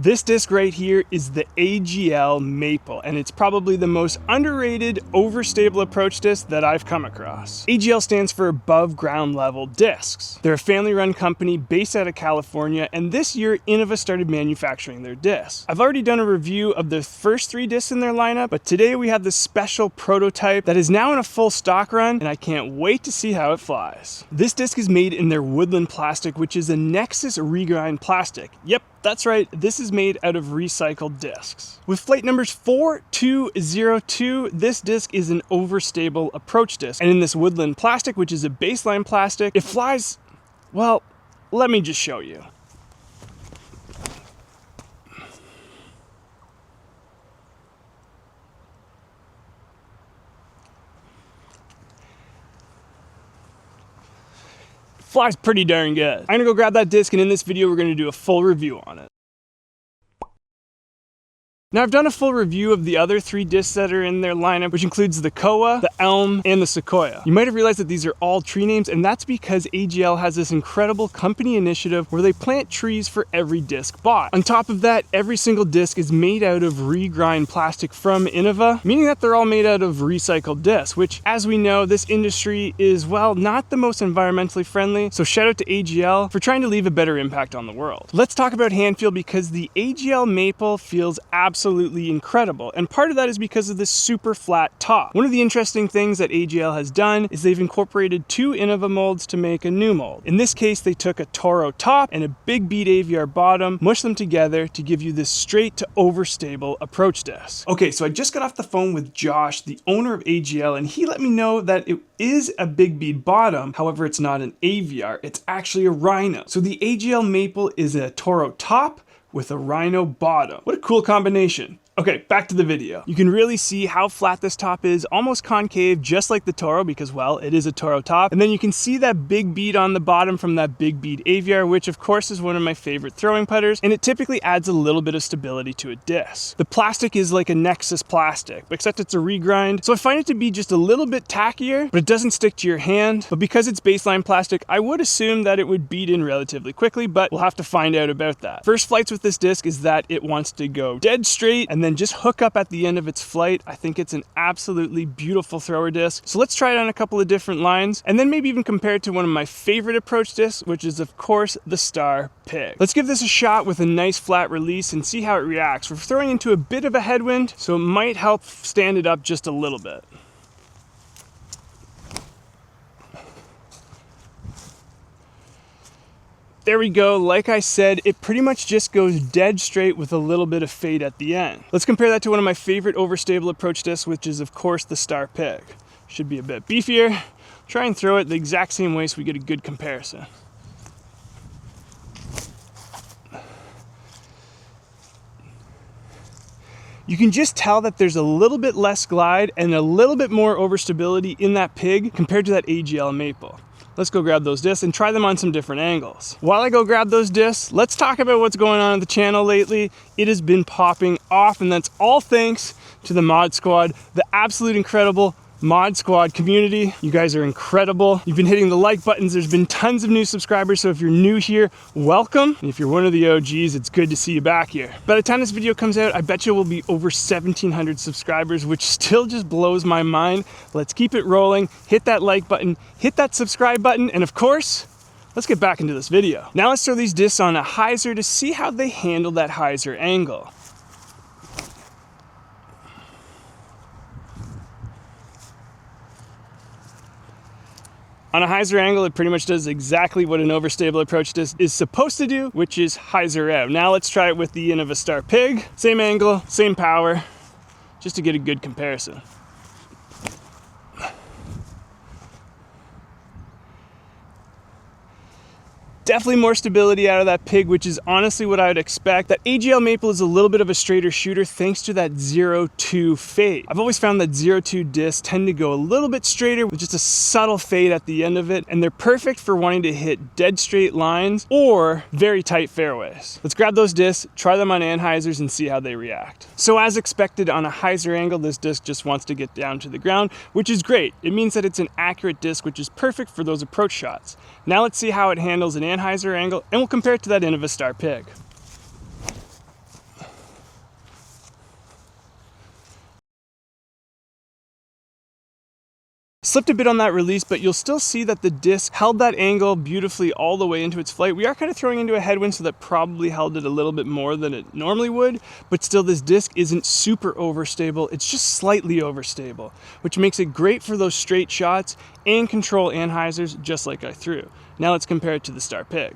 This disc right here is the AGL Maple, and it's probably the most underrated, overstable approach disc that I've come across. AGL stands for above ground level discs. They're a family-run company based out of California, and this year Innova started manufacturing their discs. I've already done a review of the first 3 discs in their lineup, but today we have this special prototype that is now in a full stock run, and I can't wait to see how it flies. This disc is made in their woodland plastic, which is a Nexus regrind plastic. Yep, that's right, this is made out of recycled discs. With flight numbers 4202, this disc is an overstable approach disc. And in this woodland plastic, which is a baseline plastic, it flies, well, let me just show you. Flies pretty darn good. I'm gonna go grab that disc, and in this video we're gonna do a full review on it. Now, I've done a full review of the other 3 discs that are in their lineup, which includes the Koa, the Elm, and the Sequoia. You might have realized that these are all tree names, and that's because AGL has this incredible company initiative where they plant trees for every disc bought. On top of that, every single disc is made out of regrind plastic from Innova, meaning that they're all made out of recycled discs, which, as we know, this industry is, well, not the most environmentally friendly, so shout out to AGL for trying to leave a better impact on the world. Let's talk about hand feel, because the AGL Maple feels absolutely incredible, and part of that is because of this super flat top. One of the interesting things that AGL has done is they've incorporated 2 Innova molds to make a new mold. In this case, they took a Toro top and a big bead AVR bottom, mushed them together to give you this straight to overstable approach disc. Okay, so I just got off the phone with Josh, the owner of AGL, and he let me know that it is a big bead bottom. However, it's not an AVR, it's actually a Rhino. So the AGL Maple is a Toro top with a Rhino bottom. What a cool combination. Okay, back to the video. You can really see how flat this top is, almost concave, just like the Toro, because, well, it is a Toro top. And then you can see that big bead on the bottom from that big bead AVR, which of course is one of my favorite throwing putters, and it typically adds a little bit of stability to a disc. The plastic is like a Nexus plastic, except it's a regrind, so I find it to be just a little bit tackier, but it doesn't stick to your hand. But because it's baseline plastic, I would assume that it would bead in relatively quickly, but we'll have to find out about that. First flights with this disc is that it wants to go dead straight and then just hook up at the end of its flight. I think it's an absolutely beautiful thrower disc. So let's try it on a couple of different lines, and then maybe even compare it to one of my favorite approach discs, which is of course the Star Pig. Let's give this a shot with a nice flat release and see how it reacts. We're throwing into a bit of a headwind, so it might help stand it up just a little bit. There we go. Like I said, it pretty much just goes dead straight with a little bit of fade at the end. Let's compare that to one of my favorite overstable approach discs, which is of course the Star Pig. Should be a bit beefier. Try and throw it the exact same way so we get a good comparison. You can just tell that there's a little bit less glide and a little bit more overstability in that Pig compared to that AGL Maple. Let's go grab those discs and try them on some different angles. While I go grab those discs, let's talk about what's going on the channel lately. It has been popping off, and that's all thanks to the Mod Squad, the absolute incredible Mod Squad community. You guys are incredible. You've been hitting the like buttons. There's been tons of new subscribers, so if you're new here, welcome. And if you're one of the OGs, it's good to see you back here. By the time this video comes out, I bet you we'll be over 1,700 subscribers, which still just blows my mind. Let's keep it rolling. Hit that like button, hit that subscribe button, and of course, let's get back into this video. Now let's throw these discs on a hyzer to see how they handle that hyzer angle. On a hyzer angle, it pretty much does exactly what an overstable approach disc is supposed to do, which is hyzer out. Now let's try it with the Innova Star Pig. Same angle, same power, just to get a good comparison. Definitely more stability out of that Pig, which is honestly what I would expect. That AGL Maple is a little bit of a straighter shooter thanks to that 0-2 fade. I've always found that 0-2 discs tend to go a little bit straighter with just a subtle fade at the end of it, and they're perfect for wanting to hit dead straight lines or very tight fairways. Let's grab those discs, try them on anhyzers, and see how they react. So as expected, on a hyzer angle, this disc just wants to get down to the ground, which is great. It means that it's an accurate disc, which is perfect for those approach shots. Now let's see how it handles an anhyzer angle, and we'll compare it to that Innova Star Pig. Slipped a bit on that release, but you'll still see that the disc held that angle beautifully all the way into its flight. We are kind of throwing into a headwind, so that probably held it a little bit more than it normally would, but still this disc isn't super overstable. It's just slightly overstable, which makes it great for those straight shots and control anhysers, just like I threw. Now let's compare it to the Star Pig.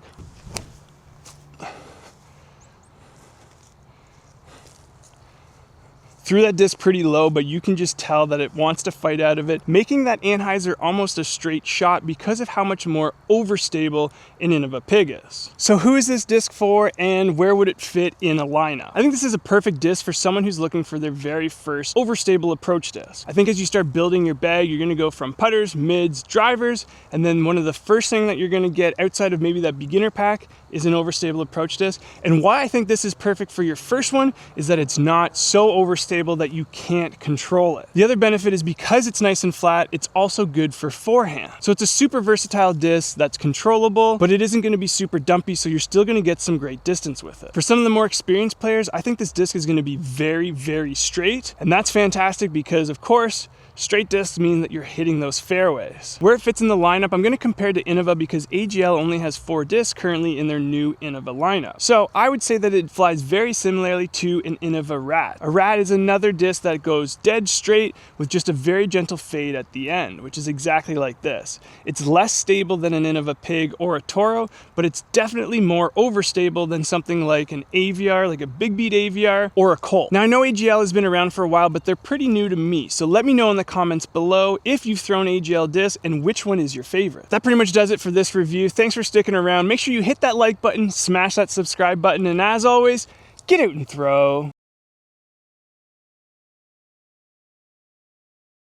Threw that disc pretty low, but you can just tell that it wants to fight out of it, making that anhyzer almost a straight shot because of how much more overstable an Innova Pig is. So who is this disc for, and where would it fit in a lineup? I think this is a perfect disc for someone who's looking for their very first overstable approach disc. I think as you start building your bag, you're gonna go from putters, mids, drivers, and then one of the first thing that you're gonna get outside of maybe that beginner pack is an overstable approach disc. And why I think this is perfect for your first one is that it's not so overstable that you can't control it. The other benefit is because it's nice and flat, it's also good for forehand. So it's a super versatile disc that's controllable, but it isn't going to be super dumpy, so you're still going to get some great distance with it. For some of the more experienced players, I think this disc is going to be very, very straight, and that's fantastic because, of course, straight discs mean that you're hitting those fairways. Where it fits in the lineup, I'm going to compare to Innova because AGL only has 4 discs currently in their new Innova lineup. So I would say that it flies very similarly to an Innova Rat. A Rat is another disc that goes dead straight with just a very gentle fade at the end, which is exactly like this. It's less stable than an Innova Pig or a Toro, but it's definitely more overstable than something like an AVR, like a Big Beat AVR, or a Colt. Now I know AGL has been around for a while, but they're pretty new to me, so let me know in the comments below if you've thrown AGL discs and which one is your favorite. That pretty much does it for this review. Thanks for sticking around. Make sure you hit that like button, smash that subscribe button, and as always, get out and throw.